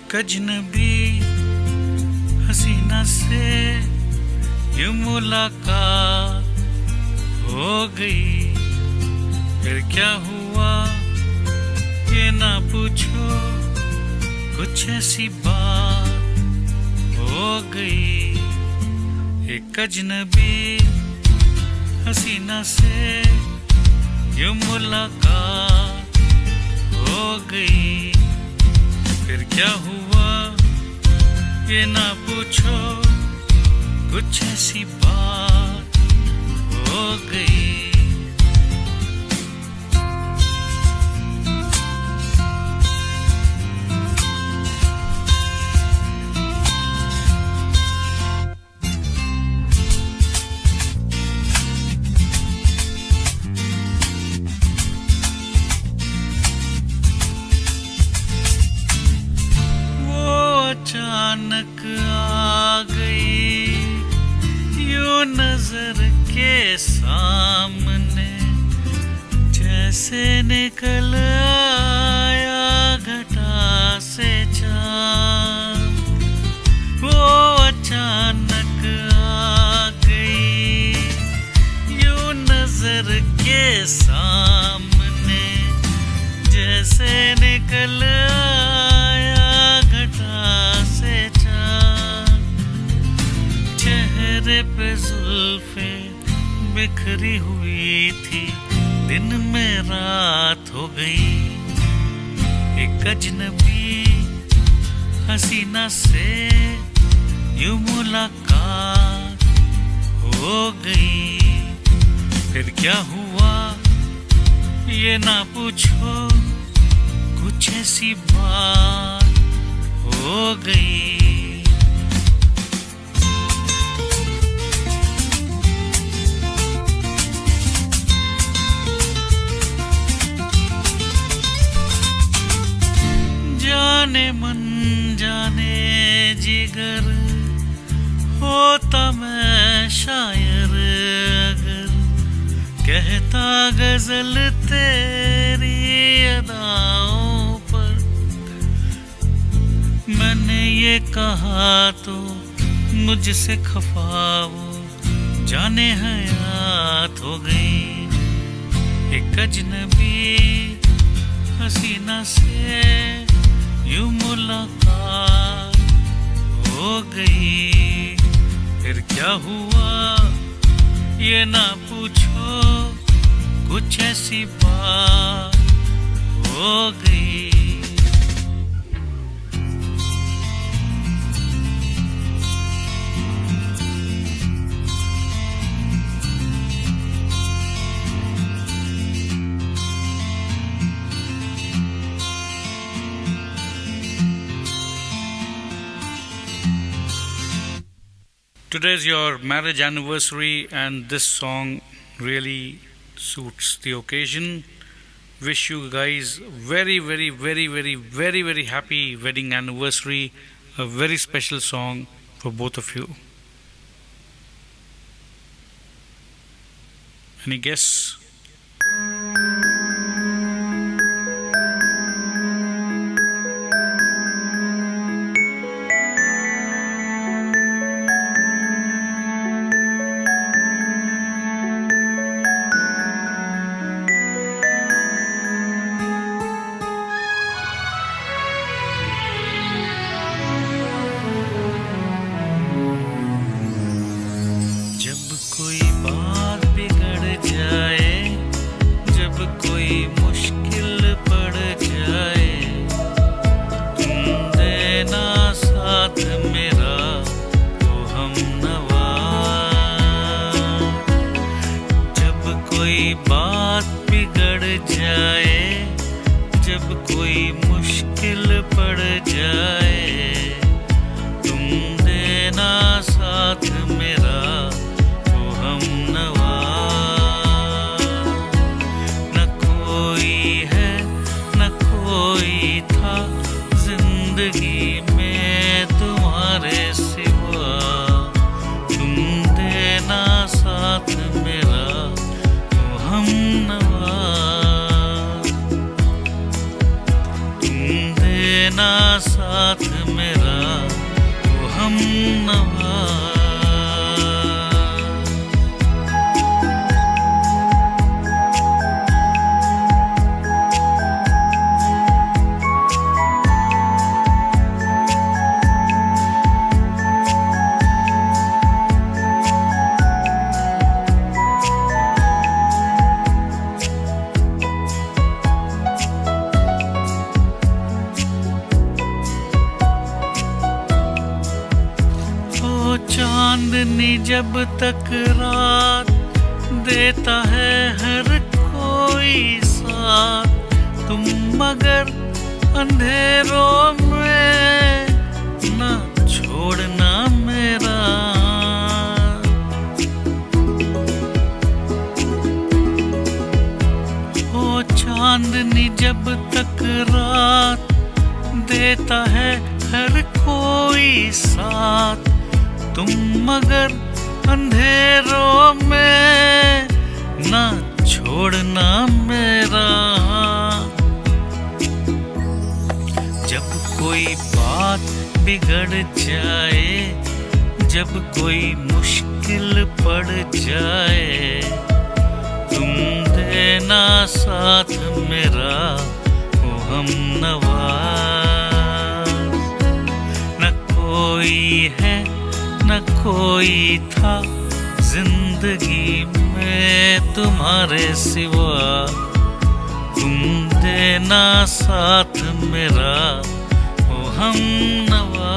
एक अजनबी हसीना से ये मुलाकात हो गई। फिर क्या हुआ ये ना पूछो, कुछ ऐसी बात हो गई। एक अजनबी हसीना से ये मुलाकात हो गई। फिर क्या हुआ ये ना पूछो, कुछ ऐसी बात हो गई। अचानक आ गई यूं नजर के सामने, जैसे निकल आया घटा से चाँद। वो अचानक आ गई यूं नजर के सामने, जैसे निकल पे जुल्फे बिखरी हुई थी, दिन में रात हो गई। एक अजनबी हसीना से यूं मुलाकात हो गई। फिर क्या हुआ ये ना पूछो, कुछ ऐसी बात हो गई। जाने मन जाने जिगर होता मैं शायर अगर, कहता गजल तेरी अदाओं पर। मैंने ये कहा तो मुझसे खफा वो जाने हयात हो गई। एक अजनबी हसीना से यूं मुलाकात हो गई। फिर क्या हुआ ये ना पूछो, कुछ ऐसी बात हो गई। Today is your marriage anniversary and this song really suits the occasion. Wish you guys very happy wedding anniversary. A very special song for both of you. Any guess? जब कोई बात बिगड़ जाए नवा। चांदनी जब तक रात देता है हर कोई साथ, तुम मगर अंधेरों में न छोड़ना मेरा। ओ चांदनी जब तक रात देता है हर कोई साथ, तुम मगर अंधेरों में ना छोड़ना मेरा। जब कोई बात बिगड़ जाए, जब कोई मुश्किल पड़ जाए, तुम देना साथ मेरा ओ हमनवा। न कोई है न कोई था जिंदगी में तुम्हारे सिवा, तुम देना साथ मेरा ओ हमनवा।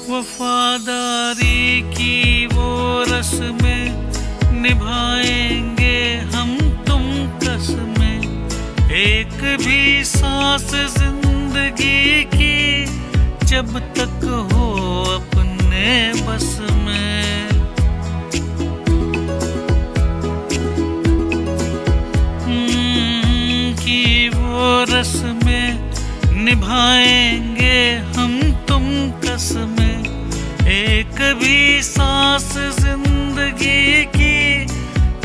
वफादारी की वो रस्में निभाएंगे हम तुम कसमें, एक भी सांस जिंदगी की जब तक हो अपने बस में। कि वो रस्में निभाएंगे हम तुम कसमें, एक भी सांस जिंदगी की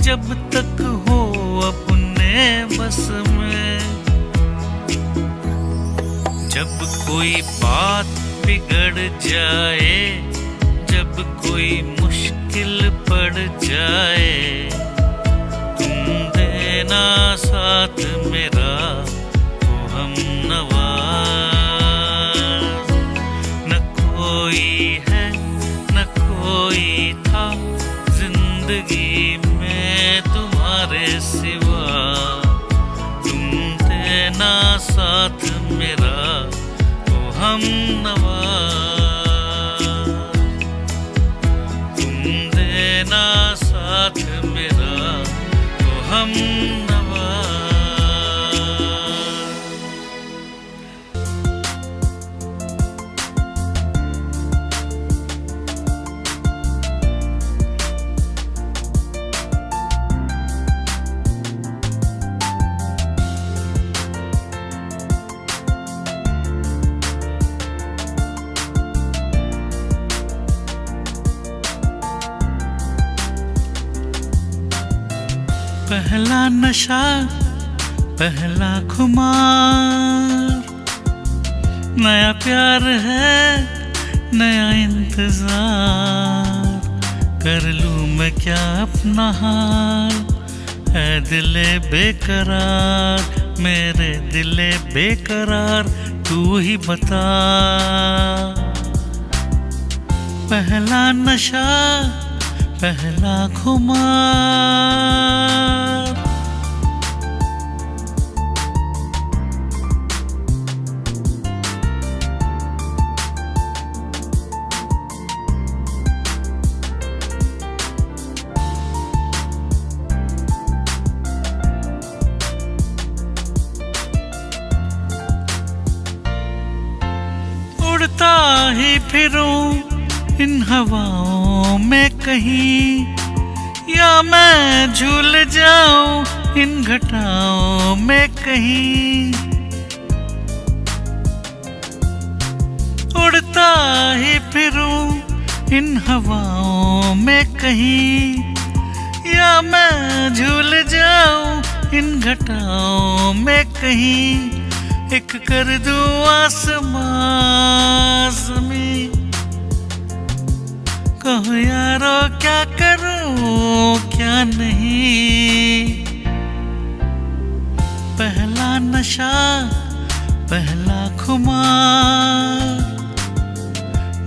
जब तक हो अपने बस में। जब कोई बात बिगड़ जाए, जब कोई मुश्किल पड़ जाए, तुम देना साथ मेरा ओ हमनवा। न कोई है न कोई था जिंदगी में तुम्हारे सिवा, तुम देना साथ मेरा ओ हमनवा। तुम देना साथ मेरा ओ हमनवा। पहला नशा पहला खुमार, नया प्यार है नया इंतजार, कर लूं मैं क्या अपना हाल। है दिले बेकरार मेरे दिले बेकरार, तू ही बता। पहला नशा पहला खुमार, उड़ता ही फिरूं इन हवाओं में कहीं, या मैं झूल जाऊं इन घटाओं में कहीं। उड़ता ही फिरूं इन हवाओं में कहीं, या मैं झूल जाऊं इन घटाओं में कहीं। एक कर दूं आसमां ज़मीं, कहो यारो क्या करूं क्या नहीं। पहला नशा पहला खुमार,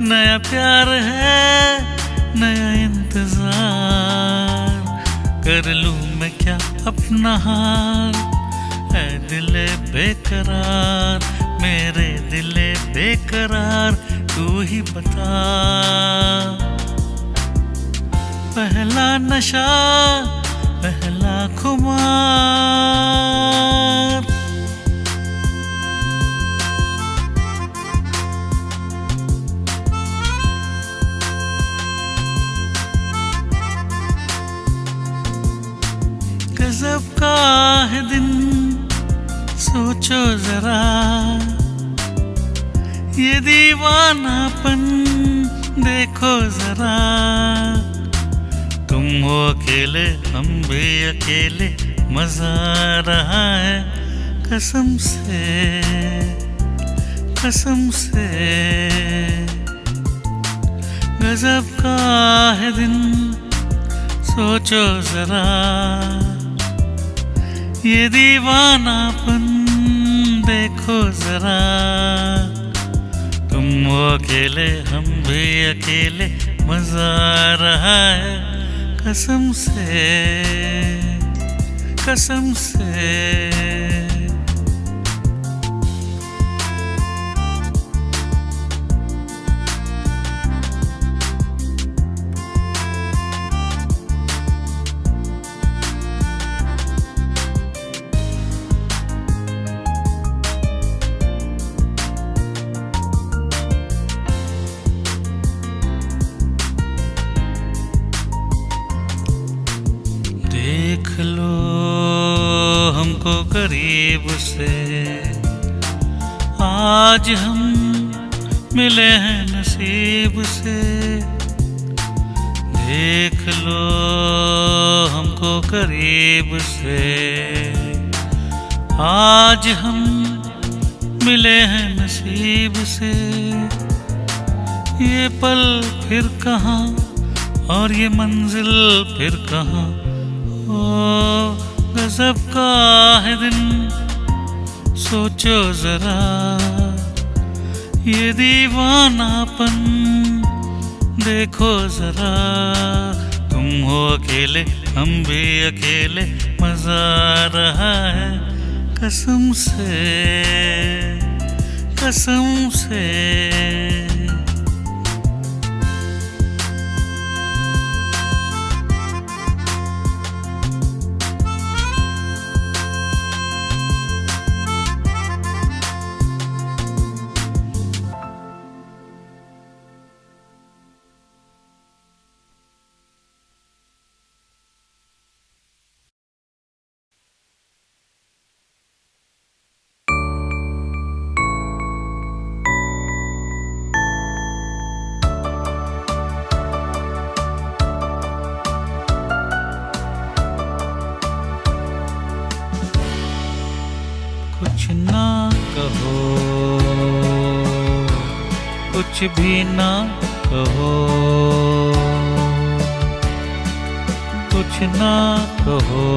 नया प्यार है नया इंतजार। कर लूं मैं क्या अपना हाल, है दिले बेकरार मेरे दिले बेकरार, तू ही बता। पहला नशा पहला खुमार। गजब का है दिन सोचो जरा, ये दीवानापन देखो जरा। तुम हो अकेले हम भी अकेले, मजा आ रहा है कसम से कसम से। गजब का है दिन सोचो जरा, ये दीवानापन देखो जरा। तुम हो अकेले हम भी अकेले, मजा आ रहा है कसम से कसम से। देख लो हमको करीब से, आज हम मिले हैं नसीब से। देख लो हमको करीब से, आज हम मिले हैं नसीब से। ये पल फिर कहाँ और ये मंजिल फिर कहाँ, ओ गजब का है दिन सोचो जरा। ये दीवानापन देखो जरा। तुम हो अकेले हम भी अकेले, मजा आ रहा है कसम से कसम से। कुछ ना कहो कुछ भी ना कहो, कुछ ना कहो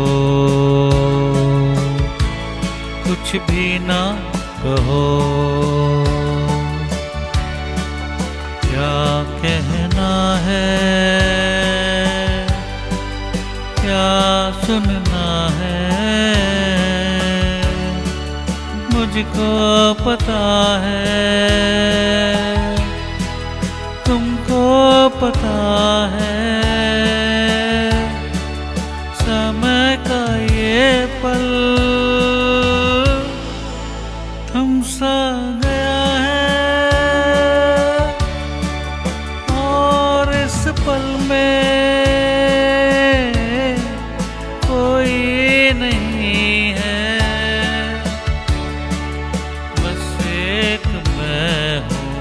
कुछ भी ना कहो। क्या कहना है क्या सुनना है, मुझको पता है तुमको पता है। समय का ये पल थम सा गया है, और इस पल में कोई नहीं है, बस एक मैं हूँ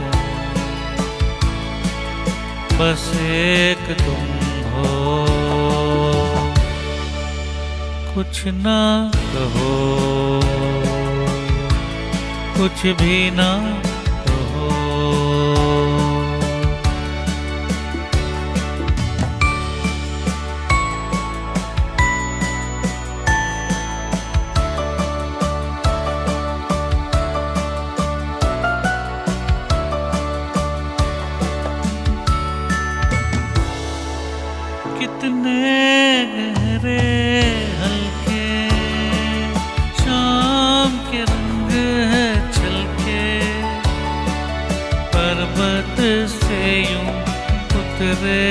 कुछ ना कहो, कुछ भी ना कहो। कितने गहरे हल्के शाम के रंग है छलके, पर्वत से यूं उतरे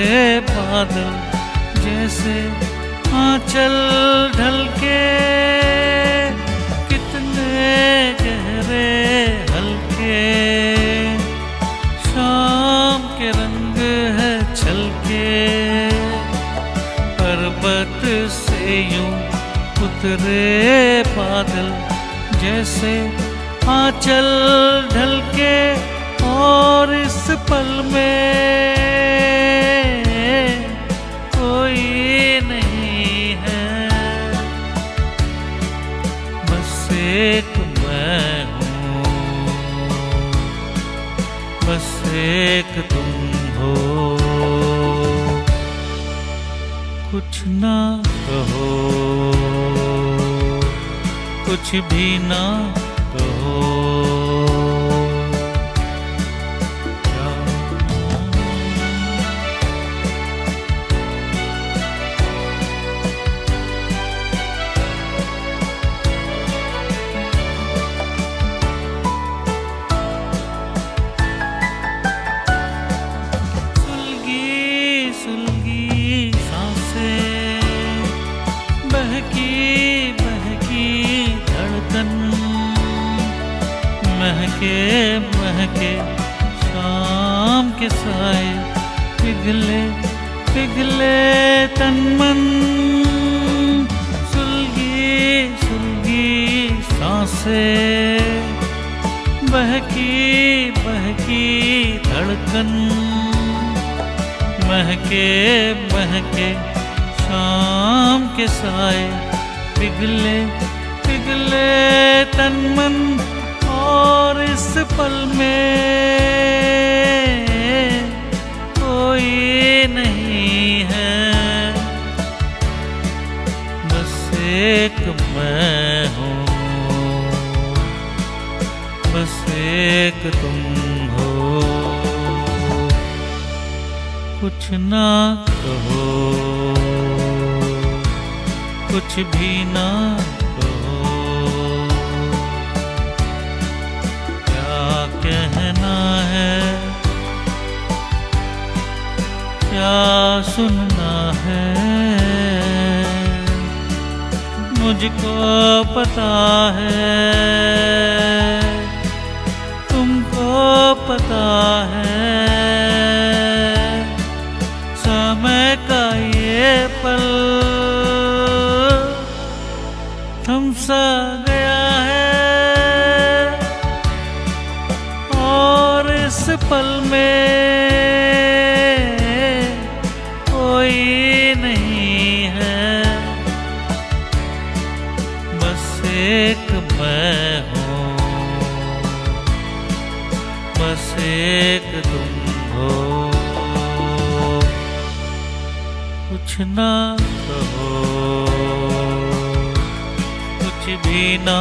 बादल जैसे आंचल ढलके। कितने गहरे हल्के शाम के रंग है छलके, पर्वत से यूं उतरे बादल जैसे आंचल ढलके। और इस पल में कोई नहीं है, बस एक मैं हूँ, बस एक तुम हो। कुछ ना कहो, कुछ भी ना कहो। सुलगी सुलगी सांसें, बहकी बहकी धड़कन, महके महके शाम के साए, पिघले पिघले तन मन। सुलगी सुलगी सांसें, बहकी बहकी धड़कन, महके महके शाम के साए, पिघले पिघले तन मन। और इस पल में कोई नहीं है, बस एक मैं हूँ, बस एक तुम हो। कुछ ना कहो, कुछ भी ना कहो। क्या कहना है, क्या सुनना है, मुझको पता है, तुमको पता है। समय का ये पल थम सा गया है, और इस पल में कोई नहीं है, बस एक मैं हूँ, बस एक तुम हो। कुछ ना कहो, कुछ भी ना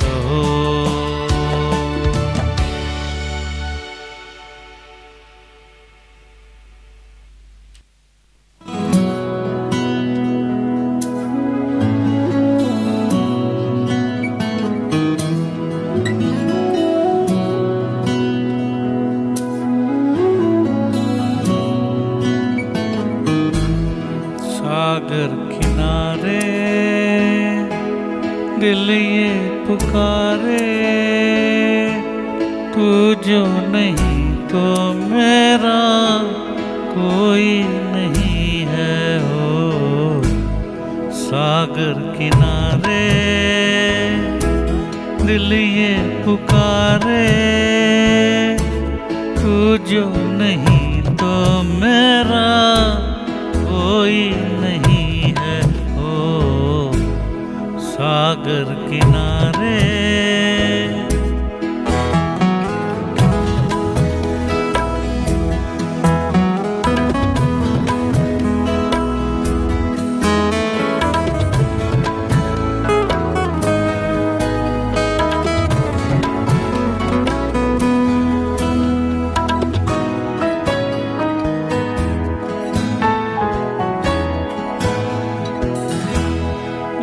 कहो। सागर किनारे दिल ये पुकारे, तू जो नहीं तो मेरा कोई नहीं है हो। सागर किनारे दिल ये पुकारे, तू जो नहीं तो मेरा कोई नहीं है हो। सागर किनारे।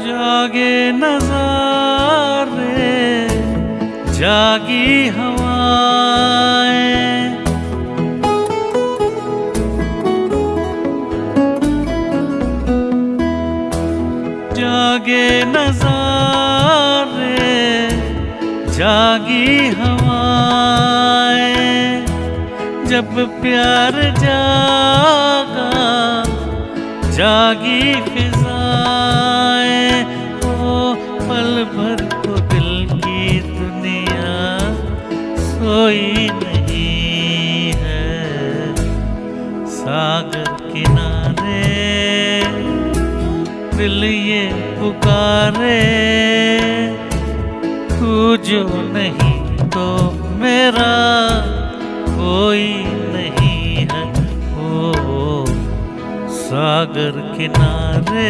जागे नज़ारे, जागी हवाएं, जागे नज़ारे, जागी हवाएं, जब प्यार जागा जागी फिजाएं। पल भर को दिल की दुनिया सोई नहीं है, सागर किनारे दिल ये पुकारे। तू जो नहीं तो मेरा कोई नहीं है, ओ सागर किनारे।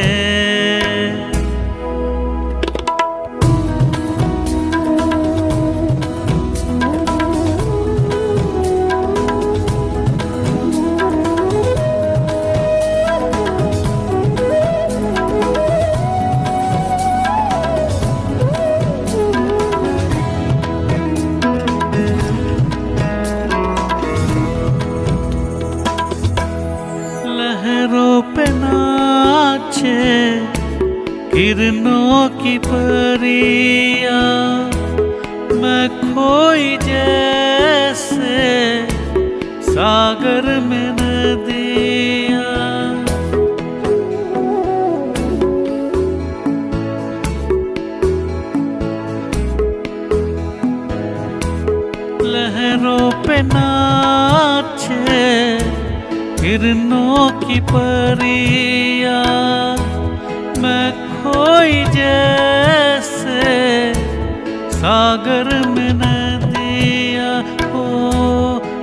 लहरों पे नाचे किरणों की परिया, मैं खोई जैसे सागर में नदिया। लहरों पे नाचे किरणों की परिया, मैं खोई जैसे सागर में नदिया। ओ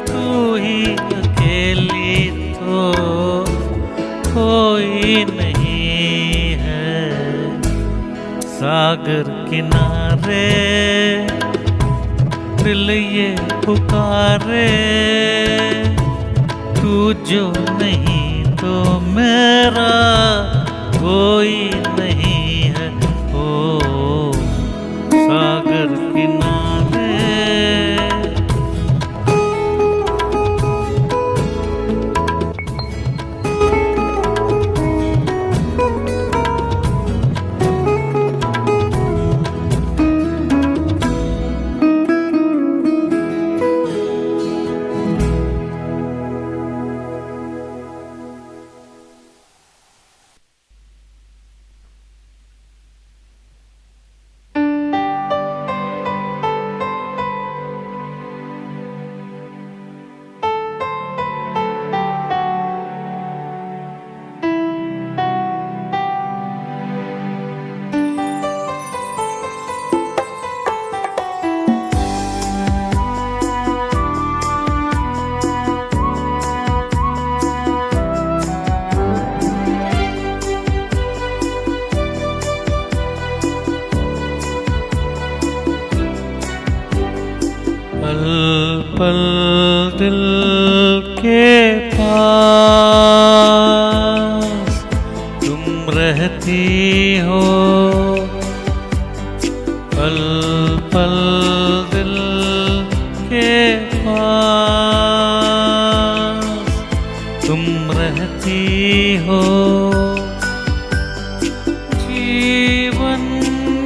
तू ही अकेली तो कोई नहीं है, सागर किनारे दिल ये पुकारे। तू जो नहीं तो मेरा कोई नहीं है, ओ सागर किनारे। पल पल दिल के पास तुम रहती हो, पल पल दिल के पास तुम रहती हो। जीवन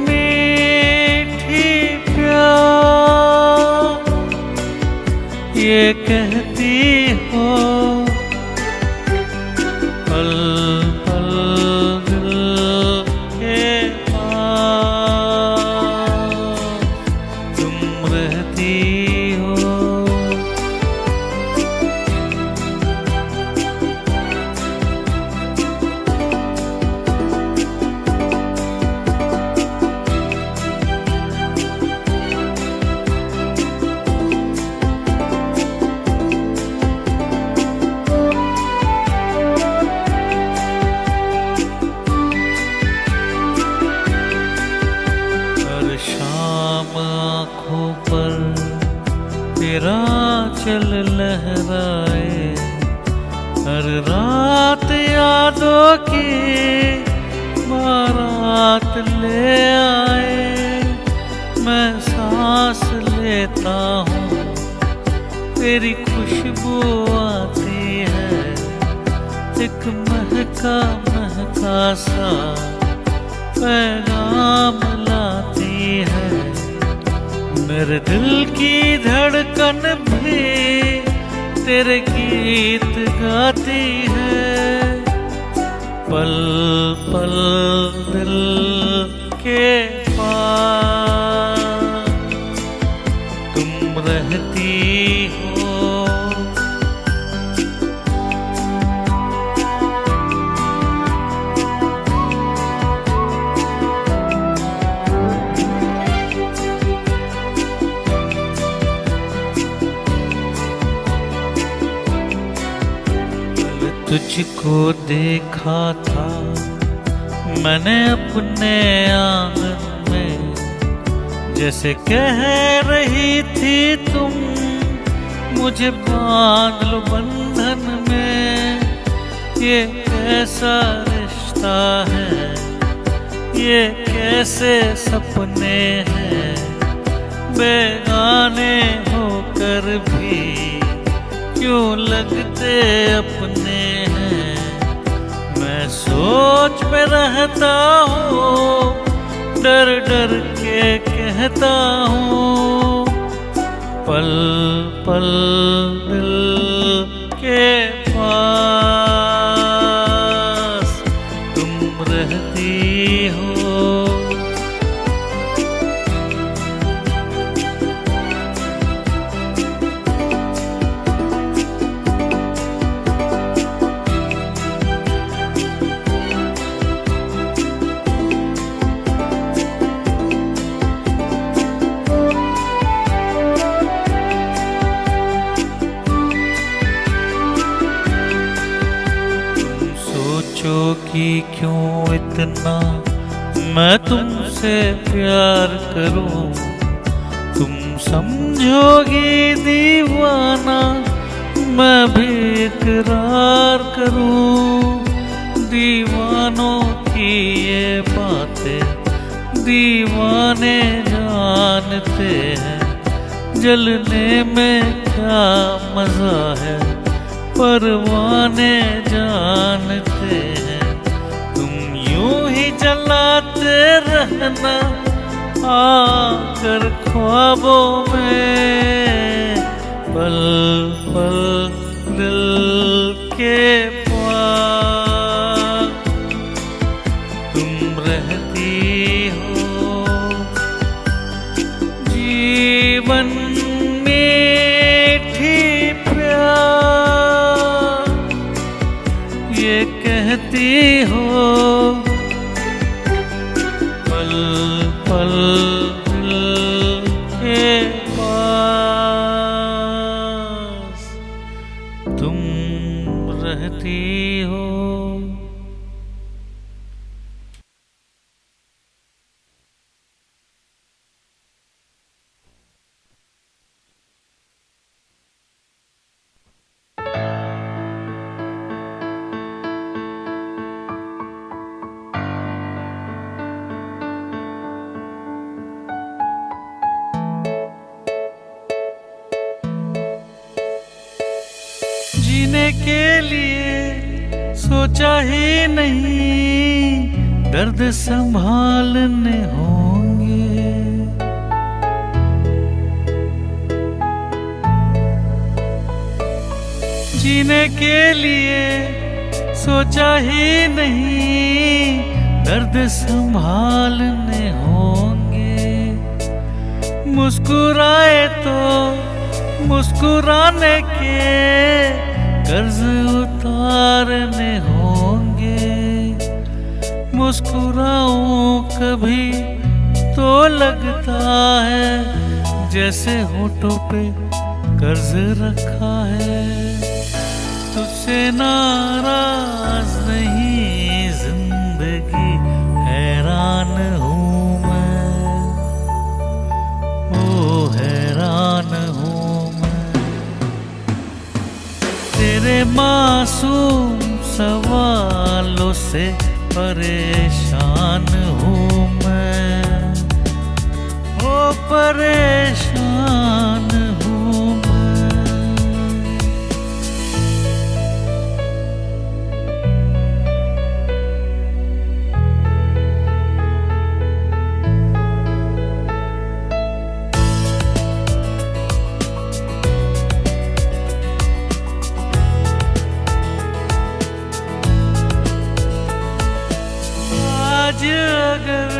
मीठी प्यार ये कहती हो, पल पल दिल के पास तुम रहती हो। आंचल लहराए, हर रात यादों की बारात ले आए। मैं सांस लेता हूँ तेरी खुशबू आती है, एक महका महका सा पैगाम लाती है। मेरे दिल की धड़कन भी तेरे गीत गाती है। पल पल दिल के पास तुम रहती हो। तुझको देखा था मैंने अपने आंगन में, जैसे कह रही थी तुम मुझे बांध लो बंधन में। ये कैसा रिश्ता है, ये कैसे सपने हैं, बेगाने होकर भी क्यों लगते अपने हैं। मैं सोच में रहता हूँ, डर डर के कहता हूँ, पल पल दिल के पास तुम रहती हो। कि क्यों इतना मैं तुमसे प्यार करूं, तुम समझोगी दीवाना मैं भी इकरार करूं। दीवानों की ये बातें दीवाने जानते हैं, जलने में क्या मजा है परवाने जानते हैं। तुम यूं ही जलाते रहना आकर ख्वाबों में, पल पल दिल के पास तुम रहती हो। जीवन ये कहती हो, पल पल दिल के पास तुम रहती हो। जीने के लिए सोचा ही नहीं, दर्द संभालने होंगे। जीने के लिए सोचा ही नहीं, दर्द संभालने होंगे। मुस्कुराए तो मुस्कुराने के कर्ज उतारने होंगे। मुस्कुराऊं कभी तो लगता है जैसे होठों पे कर्ज रखा है। तुझसे नाराज नहीं जिंदगी हैरान हूँ मैं, ओ हैरान हूँ मैं। मासूम सवालों से परेशान हूँ मैं, ओ परेशान हूँ मैं। आज अगर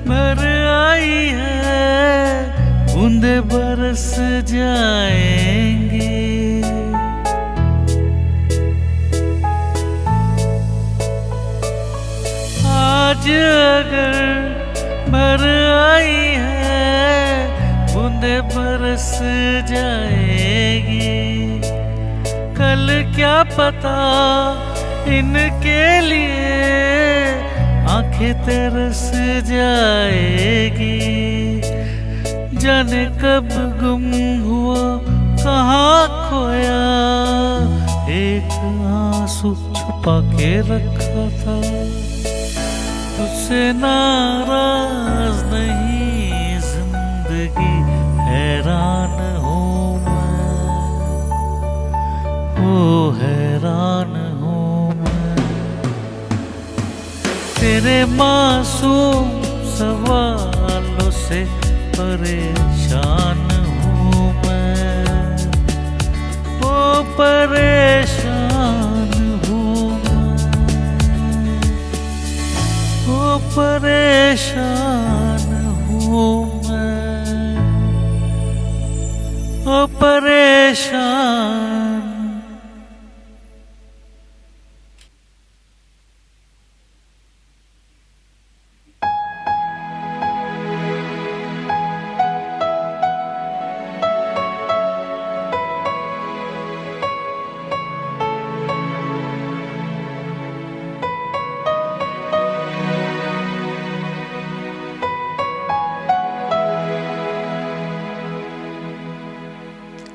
भर आई है बूंदे बरस जाएंगे, आज अगर भर आई है बूंदे बरस जाएगी। कल क्या पता इनके लिए आंखें तरस जाएगी। जाने कब गुम हुआ कहाँ खोया, एक आंसू छुपा के रखा था। तुझसे नाराज नहीं जिंदगी हैरान हूँ मैं, ओ हैरान हूँ मैं। तेरे मासूम सवालों से परेशान हूँ मैं, ओ परेशान हूँ मैं, ओ परेशान हूँ मैं, ओ परेशान।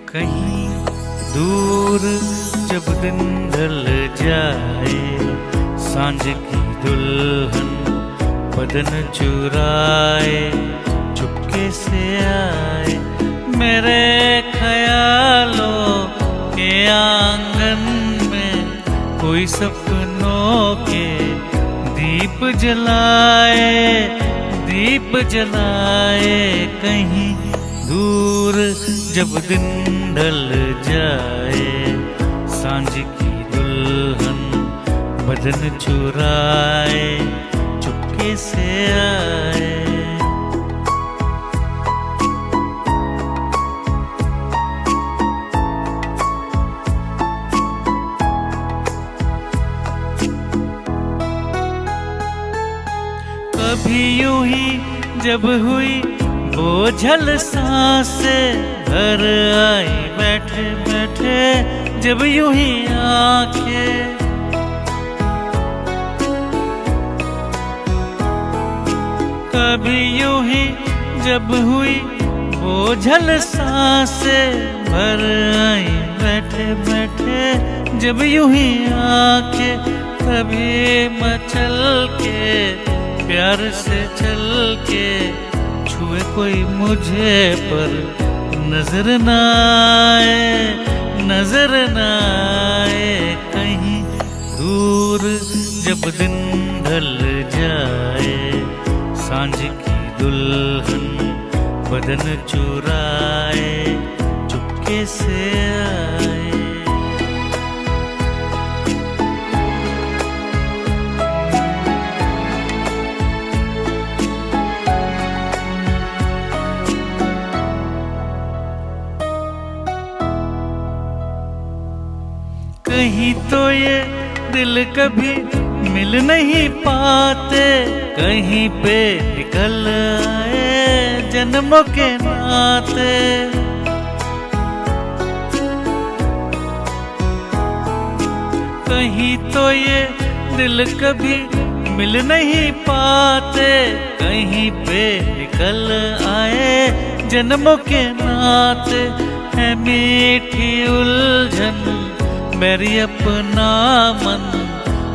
कहीं दूर जब दिन ढल जाए, सांझ की दुल्हन बदन चुराए चुपके से आए मेरे ख्यालों के आंगन में। कोई सपनों के दीप जलाए, दीप जलाए। कहीं दूर जब दिन ढल जाए, सांझ की दुल्हन बदन चुराए चुपके से आए। कभी यूं ही जब हुई बोझल सांसें भर आई बैठे बैठे, जब यूं ही आंखें कभी यूं ही जब हुई बोझल सांसें भर आई बैठे बैठे, जब यूं ही आंखें कभी मचल के प्यार से चल के छुए कोई मुझे पर नजर न आए, नजर न आए। कहीं दूर जब दिन ढल जाए, सांझ की दुल्हन बदन चुराए चुपके से आए। कहीं तो ये दिल कभी मिल नहीं पाते, कहीं पे निकल आए जन्मों के नाते। कहीं तो ये दिल कभी मिल नहीं पाते, कहीं पे निकल आए जन्मों के नाते। है मीठी उलझन मेरी अपना मन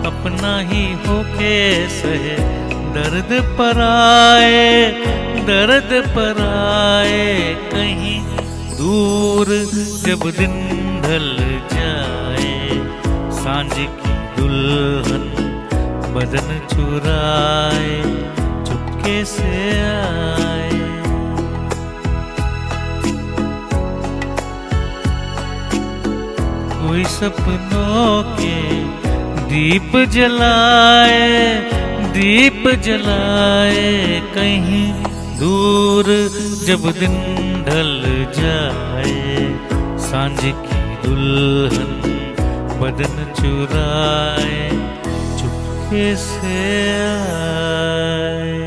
अपना ही होके सहे, दर्द पर आए कहीं दूर जब दिन ढल जाए, सांझ की दुल्हन बदन चुराए चुपके से आए। कोई सपनों के दीप जलाए कहीं दूर जब दिन ढल जाए, सांझ की दुल्हन बदन चुराए चुपके से आए।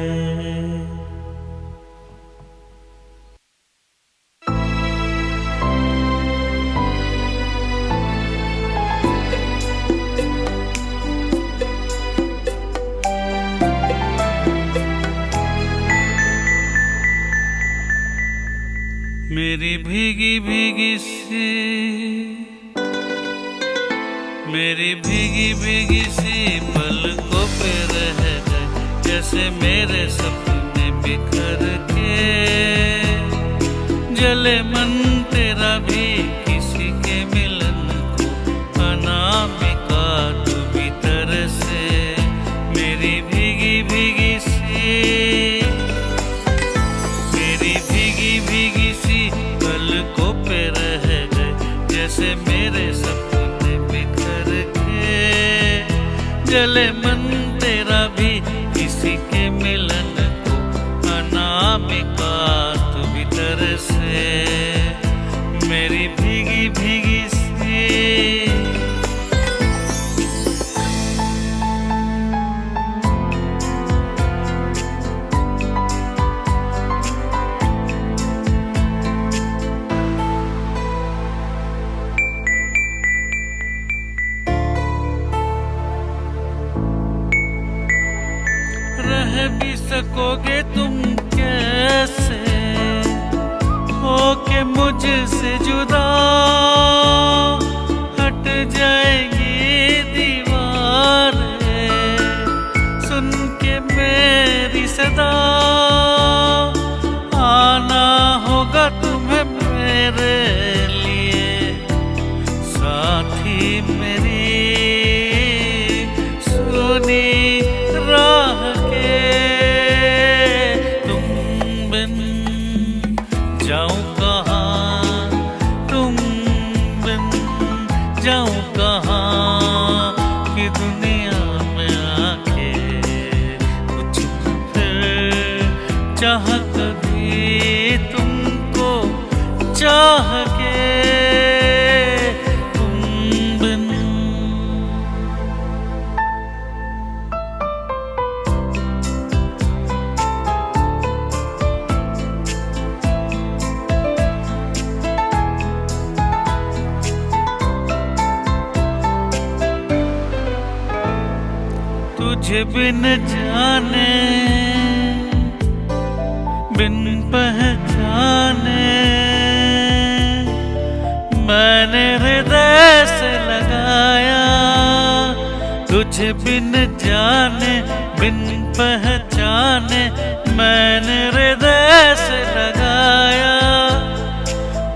मेरी भीगी भीगी सी पलकों पे रह गए, जैसे मेरे सपने बिखर के, जले मन तेरा भी किसी के मिलन को, अनामिका तू भीतर से। मेरी भीगी भीगी सी पलकों पे रह गए, जैसे मेरे सपने बिखर के, जले मन तेरा भी किसी के मिलन को, अनामिका तू भीतर से। मेरी भीगी भीगी सी रह भी सकोगे तुम कैसे होके मुझसे जुदा, हट जाएगी दीवारें सुन के मेरी सदा, आना होगा तुम्हें मेरे लिए साथी मेरी सुनी राह के। तुम बिन जाऊं कहाँ, तुम बिन जाऊं कहाँ, कि दुनिया में आके कुछ फिर चाह कभी तुमको चाह के। तुझे बिन जाने बिन पहचाने मैंने हृदय से लगाया, तुझे बिन जाने बिन पहचाने मैंने हृदय से लगाया,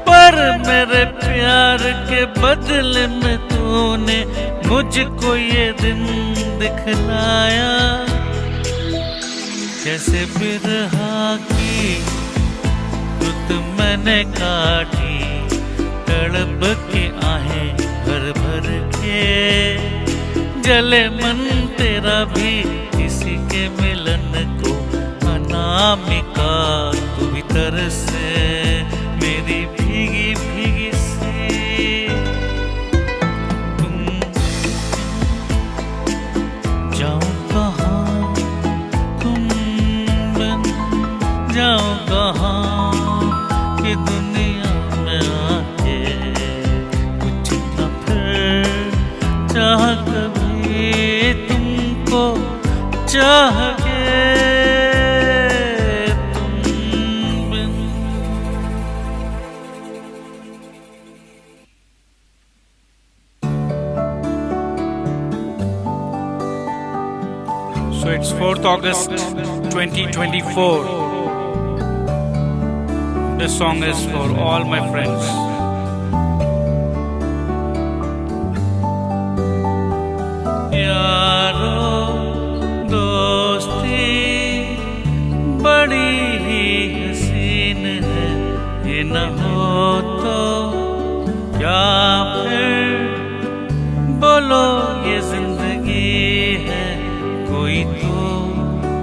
पर मेरे प्यार के बदले में तूने मुझको ये दिन दिखलाया। कैसे बिरहा की रुत मैंने काटी, तड़प के आहें भर भर के, जले मन तेरा भी किसी के मिलन को, अनामिका तू भीतर से। मेरी भीगी भीगी सी तुम जाओ कहाँ, तुम बिन जाओ कहाँ, कि दुनिया में आके कुछ न फिर चाह कभी तुमको 4th August 2024. This song is for all my friends. यारो दोस्ती बड़ी ही हसीन है, ये न हो तो क्या फिर बोलो ये जिंदगी है। कोई तो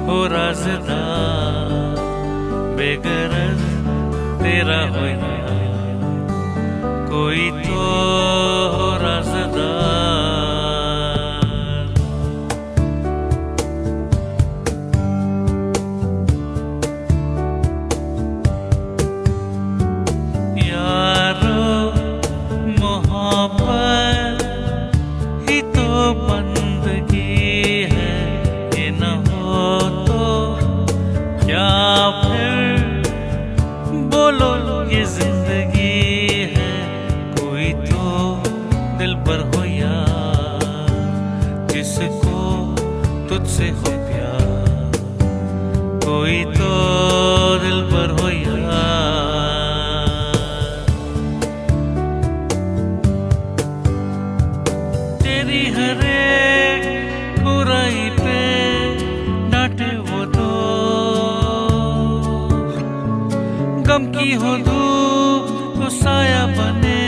हो राज़दार बेगरज तेरा हो यार, कोई तो हो राज़दार। यारो मोहब्बत ही तो बंदगी है, ये न हो तो क्या फिर बोलो ये जिंदगी है। कोई तो दिल पर हो यार, जिसको तुझसे हो प्यार, कोई तो दिल पर हो यार। तेरी हर एक बुराई पे डांटे वो दो, गम की हो धूप तो साया बने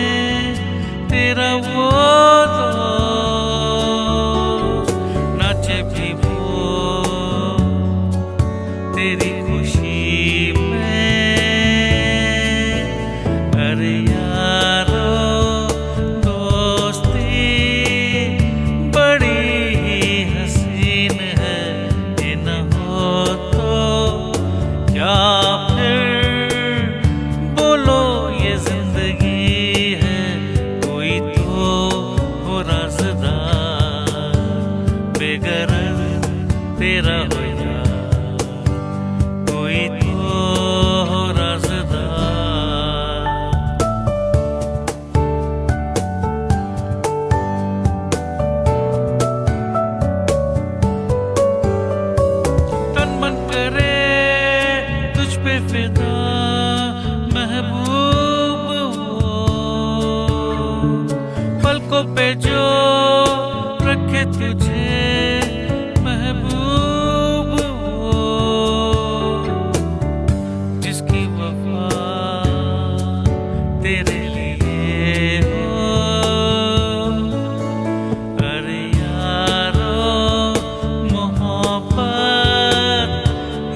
तेरा वो दोस्त। नाचे भी वो तेरी खुशी में, अरे यारो दोस्ती बड़ी ही हसीन है, ये न हो तो क्या फिर बोलो ये जिंदगी है। कोई तो हो राज़दार बेगरज तेरा हो यार, कोई तो हो राज़दार। तन मन करे तुझ पे फिदा महबूब हो, पलकों पे जो रखे तुझे महबूब हो, जिसकी वफा तेरे लिए हो। अरे यारो मोहब्बत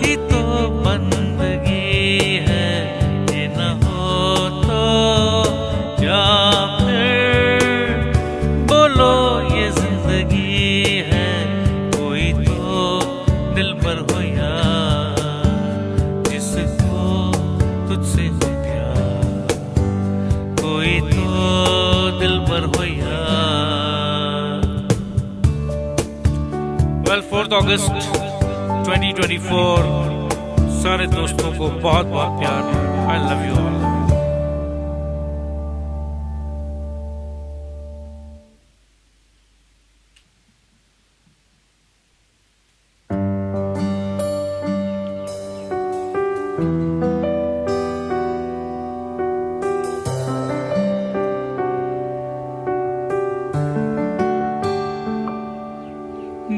ही तो बंदगी है, ये न हो तो क्या फिर बोलो ये जिंदगी है। कोई तो दिल पर हो यार, जिसको तुझसे हो प्यार, कोई तो दिल पर हो यार। Well, 4th August 2024, सारे दोस्तों को बहुत बहुत प्यार। I love you all.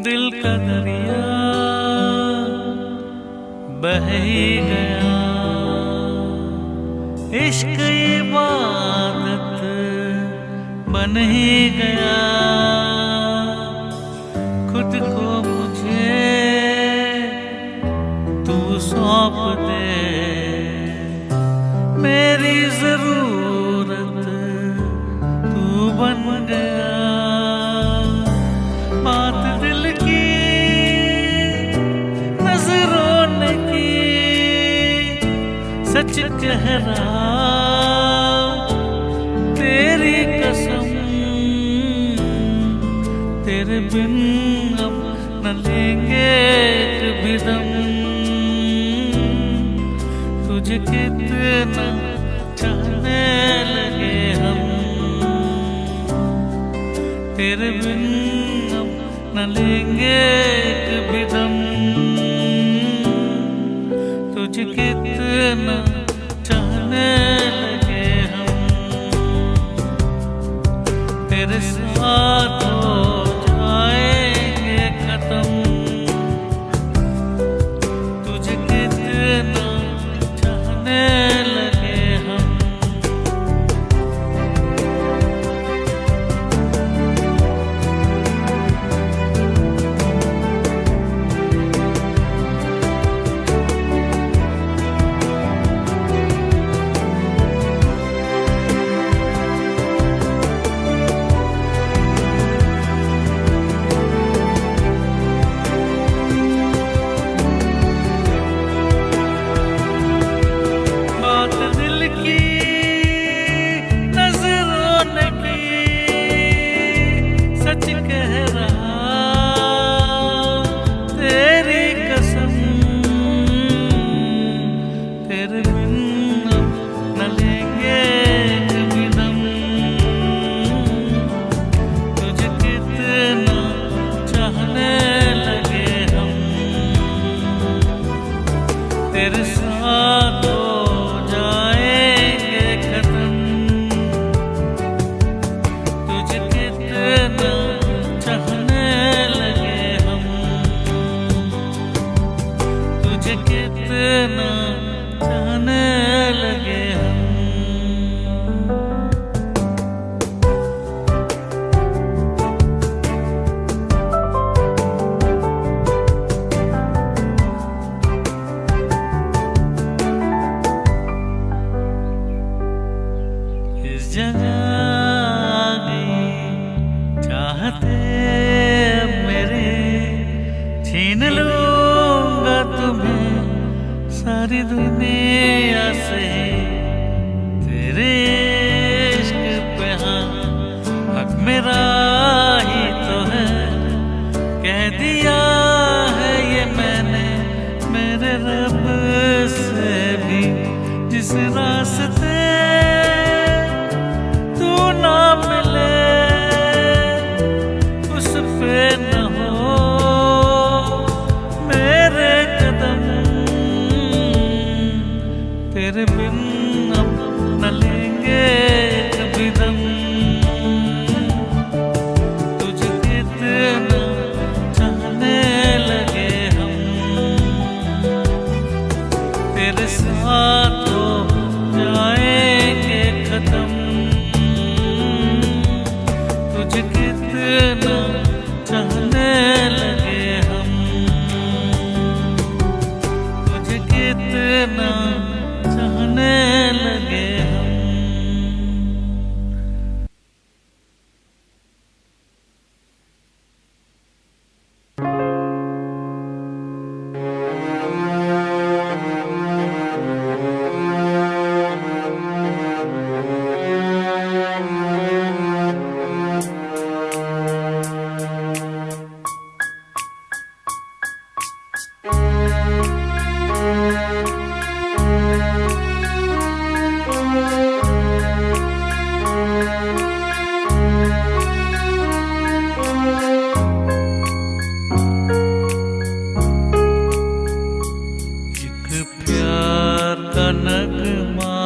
दिल का दरिया बह ही गया, इश्क इबादत बन ही गया। खुद को मुझे तू सौंप दे, मेरी जरूरत तू बन गया। बात दिल की नजरों ने की, सच कह रहा तेरी कसम, तेरे बिन अब न लेंगे कभी दम। तुझे कितना चाहने लगे हम, तेरे बिन अब न लेंगे कभी दम। तुझे कितना चाहने लगे हम, तेरे साथ हो जाएंगे खत्म। तुझे कितना चाहने लगे हम, सच कह रहा तेरी कसम, तेरे बिन न लेंगे कभी दम। तुझे कितना चाहने लगे हम, तेरे साथ हो जाएंगे खत्म। तुझे कितना चाहने लगे हम, तुझे कितना चाहने लगे हम। इस जगह आ गई चाहते अब मेरे, छीन लूंगा तुम्हें सारी दुनिया से। तेरे इश्क पे हाँ हक मेरा ही तो है, कह दिया है ये मैंने मेरे रब से भी। जिस रास्ते तू ना मिले उस पे न हो मेरे कदम, तेरे बिन अब न लेंगे कभी दम। तुझे कितना चाहने लगे हम, तेरे साथ हो जाएंगे खत्म। तुझे कितना चाहने लगे हम, तुझे कितना चाहने लगे हम। प्यार का नगमा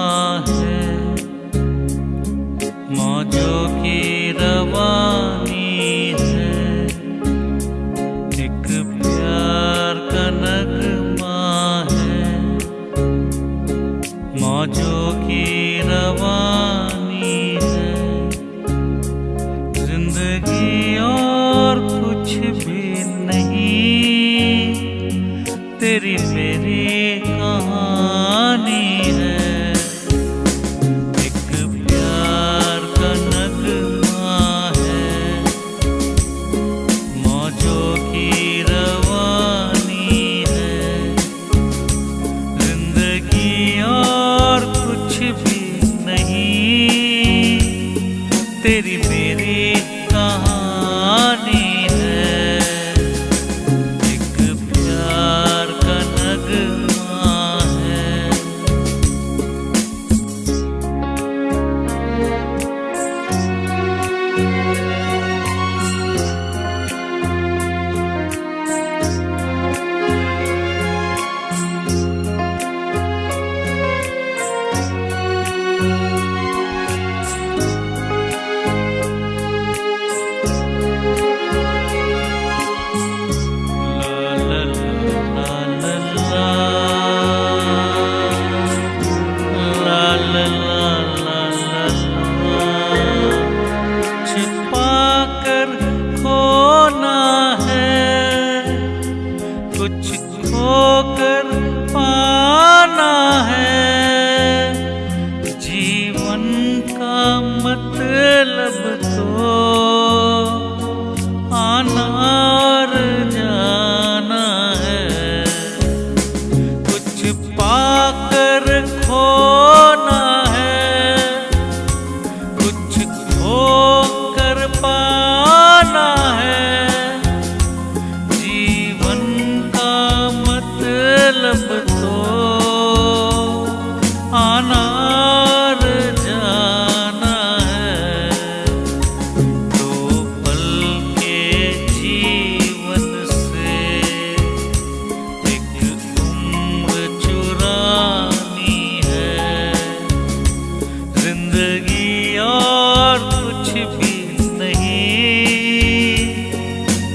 है, मौजों की रवानी है। एक प्यार का नगमा है, मौजों की रवानी है। जिंदगी और कुछ भी नहीं, तेरी मेरी कहानी है। एक प्यार का नगमा है, मौजों की रवानी है। जिंदगी और कुछ भी नहीं, तेरी मेरी कहानी है। एक प्यार का नगमा है।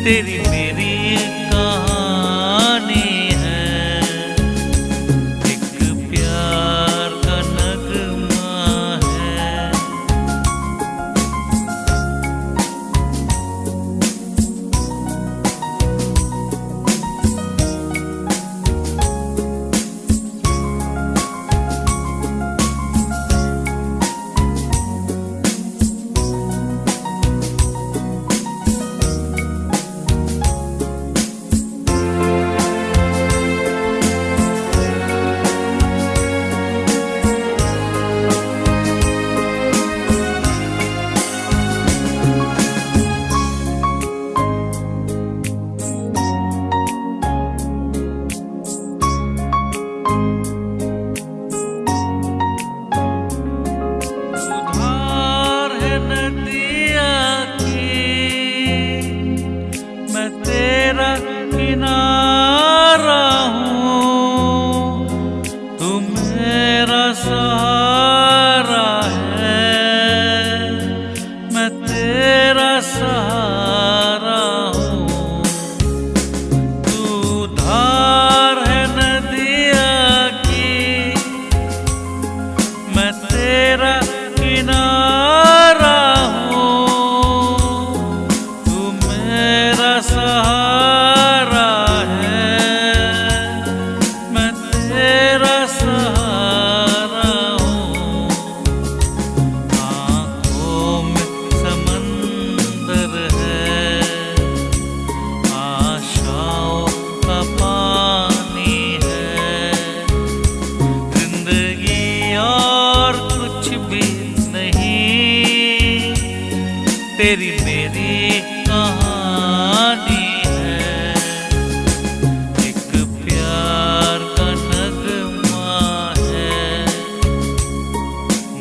तेरी मेरी कहानी है, एक प्यार का नगमा है। तेरा किनारा हूँ, तू मेरा सहारा है, मैं तेरा सहारा हूँ। तू धार है नदिया की, मैं तेरा किनारा सहारा है, मैं तेरा सहारा हूँ। आँखों में समंदर है, आशाओं का पानी है, जिंदगी और कुछ भी नहीं, तेरी मेरी कहानी है, एक प्यार का नगमा है,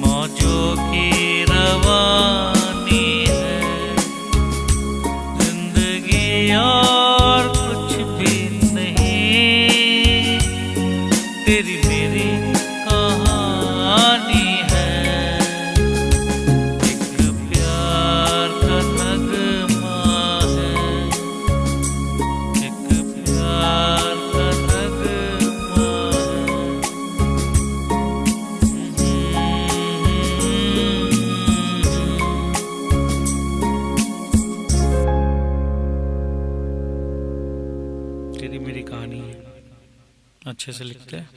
मौजों की रवानी है, जिंदगी और कुछ भी नहीं, तेरी मेरी कहानी है, एक प्यार का नगमा है, एक प्यार का नगमा है। तेरी मेरी कहानी है, अच्छे से लिखते हैं।